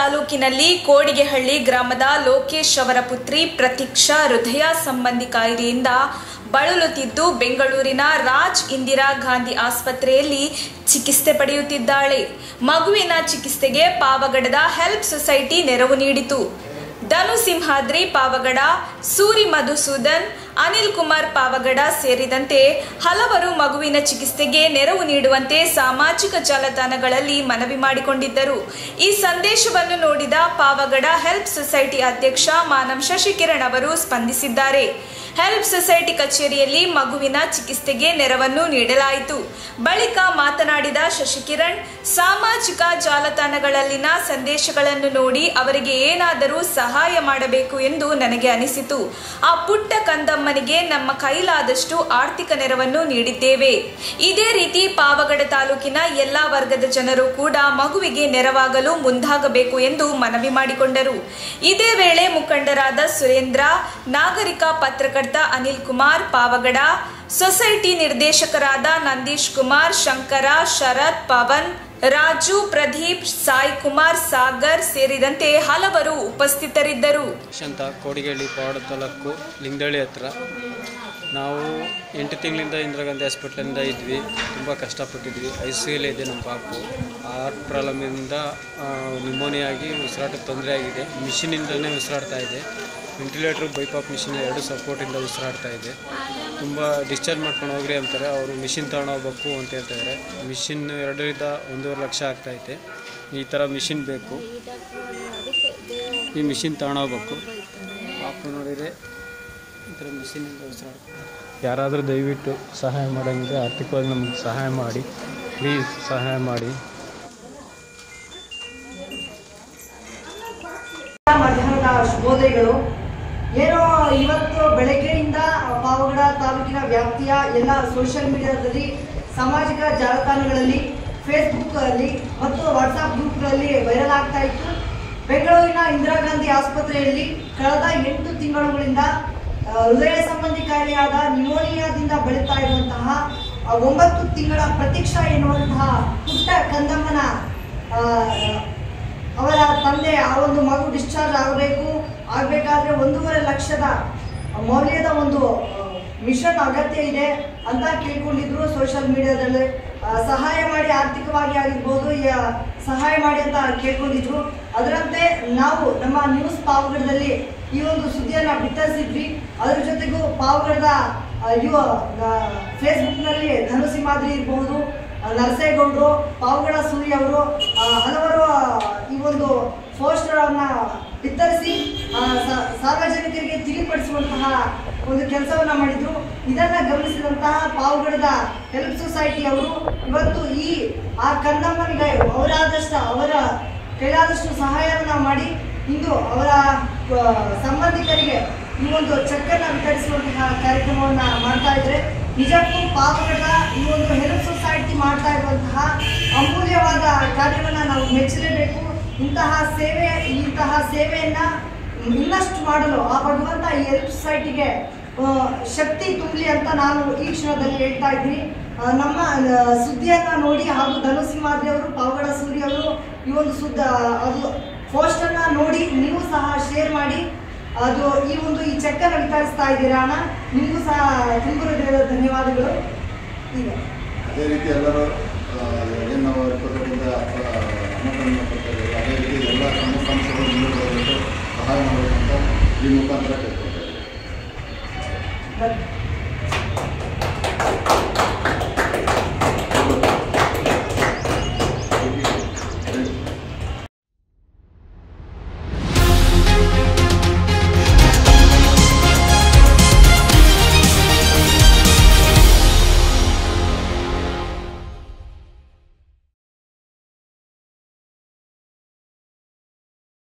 ತಾಲೂಕಿನಲ್ಲಿ ಕೋಡಿಗೆಹಳ್ಳಿ ಗ್ರಾಮದ ಲೋಕೇಶ್ ಅವರ ಪುತ್ರಿ ಪ್ರತೀಕ್ಷಾ ಹೃದಯ ಸಂಬಂಧಿ ಕಾಯಿಲೆಯಿಂದ ಬಳಲುತ್ತಿದ್ದು ಬೆಂಗಳೂರಿನ ರಾಜ್ ಇಂದಿರಾ ಗಾಂಧಿ ಆಸ್ಪತ್ರೆಯಲ್ಲಿ ಚಿಕಿತ್ಸೆ ಪಡೆಯುತ್ತಿದ್ದಾಳೆ. ಮಗುವಿನ ಚಿಕಿತ್ಸೆಗೆ ಪಾವಗಡದ ಹೆಲ್ಪ್ ಸೊಸೈಟಿ ನೆರವು ನೀಡಿತು. ಧನು ಸಿಂಹಾದ್ರಿ ಪಾವಗಡ, ಸೂರಿ ಮಧುಸೂದನ್, ಅನಿಲ್ ಕುಮಾರ್ ಪಾವಗಡ ಸೇರಿದಂತೆ ಹಲವರು ಮಗುವಿನ ಚಿಕಿತ್ಸೆಗೆ ನೆರವು ನೀಡುವಂತೆ ಸಾಮಾಜಿಕ ಜಾಲತಾಣಗಳಲ್ಲಿ ಮನವಿ ಮಾಡಿಕೊಂಡಿದ್ದರು. ಈ ಸಂದೇಶವನ್ನು ನೋಡಿದ ಪಾವಗಡ ಹೆಲ್ಪ್ ಸೊಸೈಟಿ ಅಧ್ಯಕ್ಷ ಮಾನವ್ ಶಶಿಕಿರಣ್ ಅವರು ಸ್ಪಂದಿಸಿದ್ದಾರೆ. ಹೆಲ್ಪ್ ಸೊಸೈಟಿ ಕಚೇರಿಯಲ್ಲಿ ಮಗುವಿನ ಚಿಕಿತ್ಸೆಗೆ ನೆರವನ್ನು ನೀಡಲಾಯಿತು. ಬಳಿಕ ಮಾತನಾಡಿದ ಶಶಿಕಿರಣ್, ಸಾಮಾಜಿಕ ಜಾಲತಾಣಗಳಲ್ಲಿನ ಸಂದೇಶಗಳನ್ನು ನೋಡಿ ಅವರಿಗೆ ಏನಾದರೂ ಸಹಾಯ ಮಾಡಬೇಕು ಎಂದು ನನಗೆ ಅನಿಸಿತು. ಆ ಪುಟ್ಟ ಕಂದಮ್ಮನಿಗೆ ನಮ್ಮ ಕೈಲಾದಷ್ಟು ಆರ್ಥಿಕ ನೆರವನ್ನು ನೀಡಿದ್ದೇವೆ. ಇದೇ ರೀತಿ ಪಾವಗಡ ತಾಲೂಕಿನ ಎಲ್ಲಾ ವರ್ಗದ ಜನರು ಕೂಡ ಮಗುವಿಗೆ ನೆರವಾಗಲು ಮುಂದಾಗಬೇಕು ಎಂದು ಮನವಿ ಮಾಡಿಕೊಂಡರು. ಇದೇ ವೇಳೆ ಮುಖಂಡರಾದ ಸುರೇಂದ್ರ, ನಾಗರಿಕ ಪತ್ರಕರ್ತ ಅನಿಲ್ ಕುಮಾರ್ ಪಾವಗಡ, ಸೊಸೈಟಿ ನಿರ್ದೇಶಕರಾದ ನಂದೀಶ್ ಕುಮಾರ್, ಶಂಕರ, ಶರತ್, ಪವನ್, ರಾಜು, ಪ್ರದೀಪ್, ಸಾಯಿ ಕುಮಾರ್, ಸಾಗರ್ ಸೇರಿದಂತೆ ಹಲವರು ಉಪಸ್ಥಿತರಿದ್ದರು. ಕೋಡಿಗೆಹಳ್ಳಿ ಪಾವಗಡ ತಾಲೂಕು ಲಿಂಗದಳ್ಳಿ ಹತ್ರ ನಾವು 8 ತಿಂಗಳಿಂದ ಇಂದಿರಾ ಗಾಂಧಿ ಹಾಸ್ಪಿಟ್ಲಿಂದ ಇದ್ವಿ. ತುಂಬ ಕಷ್ಟಪಟ್ಟಿದ್ವಿ. ICU ಇದೆ ನಮ್ಮ ಪಾಪು. ಹಾರ್ಟ್ ಪ್ರಾಬ್ಲಮಿಂದ ನ್ಯೂಮೋನಿಯಾ ಆಗಿ ಉಸಿರಾಟಕ್ಕೆ ತೊಂದರೆ ಆಗಿದೆ. ಮಿಷಿನಿಂದಲೇ ಉಸಿರಾಡ್ತಾ ಇದೆ. ವೆಂಟಿಲೇಟ್ರ್, ಬೈಪಾಪ್ ಮಿಷಿನ್ 2 ಸಪೋರ್ಟಿಂದ ಉಸಿರಾಡ್ತಾ ಇದೆ. ತುಂಬ ಡಿಸ್ಚಾರ್ಜ್ ಮಾಡ್ಕೊಂಡು ಹೋಗ್ರಿ ಅಂತಾರೆ. ಅವರು ಮಿಷಿನ್ ತೊಗೊಂಡೋಗ್ಬೇಕು ಅಂತ ಹೇಳ್ತಾಯಿದ್ದಾರೆ. ಮಿಷಿನ್ 2ರಿಂದ 1.5 ಲಕ್ಷ ಆಗ್ತಾಯಿದೆ. ಈ ಥರ ಮಿಷಿನ್ ಬೇಕು. ಈ ಮಿಷಿನ್ ತೊಗೊಂಡೋಗ್ಬೇಕು. ಪಾಪು ನೋಡಿದರೆ ಈ ಥರ ಮಿಷಿನಿಂದ ಉಸಿರಾಡ್ತಾರೆ. ಯಾರಾದರೂ ದಯವಿಟ್ಟು ಸಹಾಯ ಮಾಡೋಂಗಿದ್ರೆ ಆರ್ಥಿಕವಾಗಿ ನಮಗೆ ಸಹಾಯ ಮಾಡಿ, ಪ್ಲೀಸ್ ಸಹಾಯ ಮಾಡಿ. ಮಧ್ಯಾಹ್ನದ ಶುಭೋದಯಗಳು. ಏನೋ ಇವತ್ತು ಬೆಳಗ್ಗೆಯಿಂದ ಪಾವಗಡ ತಾಲೂಕಿನ ವ್ಯಾಪ್ತಿಯ ಎಲ್ಲ ಸೋಷಿಯಲ್ ಮೀಡಿಯಾದಲ್ಲಿ, ಸಾಮಾಜಿಕ ಜಾಲತಾಣಗಳಲ್ಲಿ, ಫೇಸ್ಬುಕ್ ಅಲ್ಲಿ ಮತ್ತು ವಾಟ್ಸಾಪ್ ಗ್ರೂಪ್ಗಳಲ್ಲಿ ವೈರಲ್ ಆಗ್ತಾ ಇತ್ತು. ಬೆಂಗಳೂರಿನ ಇಂದಿರಾ ಗಾಂಧಿ ಆಸ್ಪತ್ರೆಯಲ್ಲಿ ಕಳೆದ 8 ತಿಂಗಳುಗಳಿಂದ ಹೃದಯ ಸಂಬಂಧಿ ಕಾಯಿಲೆಯಾದ ನ್ಯೂಮೋನಿಯಾದಿಂದ ಬಳಲ್ತಾ ಇರುವಂತಹ 9 ತಿಂಗಳ ಪ್ರತೀಕ್ಷಾ ಎನ್ನುವಂತಹ ಪುಟ್ಟ ಕಂದಮ್ಮನ ಅವರ ತಂದೆ ಆ ಒಂದು ಮಗು ಡಿಸ್ಚಾರ್ಜ್ ಆಗಬೇಕಾದ್ರೆ 1.5 ಲಕ್ಷದ ಮೌಲ್ಯದ ಒಂದು ಮಿಷನ್ ಅಗತ್ಯ ಇದೆ ಅಂತ ಕೇಳ್ಕೊಂಡಿದ್ರು. ಸೋಷಿಯಲ್ ಮೀಡಿಯಾದಲ್ಲಿ ಸಹಾಯ ಮಾಡಿ, ಆರ್ಥಿಕವಾಗಿ ಆಗಿರ್ಬೋದು, ಸಹಾಯ ಮಾಡಿ ಅಂತ ಕೇಳ್ಕೊಂಡಿದ್ರು. ಅದರಂತೆ ನಾವು ನಮ್ಮ ನ್ಯೂಸ್ ಪಾವಗಡದಲ್ಲಿ ಈ ಒಂದು ಸುದ್ದಿಯನ್ನು ಬಿತ್ತರಿಸಿದ್ವಿ. ಅದ್ರ ಜೊತೆಗೂ ಪಾವಗಡದ ಫೇಸ್ಬುಕ್ನಲ್ಲಿ ಧನು ಸಿಂಹಾದ್ರಿ ಇರಬಹುದು, ನರಸೇಗೌಡರು, ಪಾವಗಡ ಸೂರಿ ಅವರು ಹಲವರು ಈ ಒಂದು ಪೋಸ್ಟರ್ ಅನ್ನ ಬಿತ್ತರಿಸಿ ಸಾರ್ವಜನಿಕರಿಗೆ ತಿಳಿಪಡಿಸುವಂತಹ ಒಂದು ಕೆಲಸವನ್ನ ಮಾಡಿದ್ರು. ಇದನ್ನ ಗಮನಿಸಿದಂತಹ ಪಾವಗಡದ ಹೆಲ್ಪ್ ಸೊಸೈಟಿ ಅವರು ಇವತ್ತು ಆ ಕಂದಮ್ಮನಿಗೆ ಅವರ ಕೈಲಾದಷ್ಟು ಸಹಾಯವನ್ನ ಮಾಡಿ ಇಂದು ಅವರ ಸಂಬಂಧಿಕರಿಗೆ ಈ ಒಂದು ಚೆಕ್ಕನ್ನು ವಿತರಿಸುವಂತಹ ಕಾರ್ಯಕ್ರಮವನ್ನ ಮಾಡ್ತಾ ಇದ್ರೆ, ನಿಜಕ್ಕೂ ಪಾವಗಡ ಈ ಒಂದು ಹೆಲ್ಪ್ ಸೊಸೈಟಿ ಮಾಡ್ತಾ ಇರುವಂತಹ ಅಮೂಲ್ಯವಾದ ಕಾರ್ಯವನ್ನು ನಾವು ಮೆಚ್ಚಲೇಬೇಕು. ಇಂತಹ ಸೇವೆಯನ್ನ ಇನ್ನಷ್ಟು ಮಾಡಲು ಆ ಭಗವಂತ ಈ ಹೆಲ್ಪ್ ಸೊಸೈಟಿಗೆ ಶಕ್ತಿ ತುಂಬಲಿ ಅಂತ ನಾನು ಈ ಕ್ಷಣದಲ್ಲಿ ಹೇಳ್ತಾ ಇದ್ದೀನಿ. ನಮ್ಮ ಸುದ್ದಿಯನ್ನ ನೋಡಿ ಹಾಗೂ ಧನು ಸಿಂಹಾದ್ರಿ ಅವರು, ಪಾವಗಡ ಸೂರಿ ಅವರು ಈ ಒಂದು ಪೋಸ್ಟನ್ನ ನೋಡಿ ನೀವು ಸಹ ಶೇರ್ ಮಾಡಿ ಈ ಚೆಕ್ಕನ್ನು ವಿತರಿಸ್ತಾ ಇದ್ದೀರಾ ಅಣ್ಣ. ನಿಮಗೂ ಸಹ ತುಂಬ ಧನ್ಯವಾದಗಳು. ಈಗ ಅದೇ ರೀತಿ ಎಲ್ಲರೂ ಏನು ಪತ್ರದಿಂದ ಹಣವನ್ನು ಕೊಡ್ತಾರೆ, ಅದೇ ರೀತಿ ಎಲ್ಲ ಸಂಸ್ಥೆಗಳು ಮುಂದುವರೆದು ಸಹಾಯ ಮಾಡಬೇಕಂತ ಈ ಮುಖಾಂತರ ಕೇಳ್ಕೊಳ್ತಾ ಇದ್ದೀವಿ.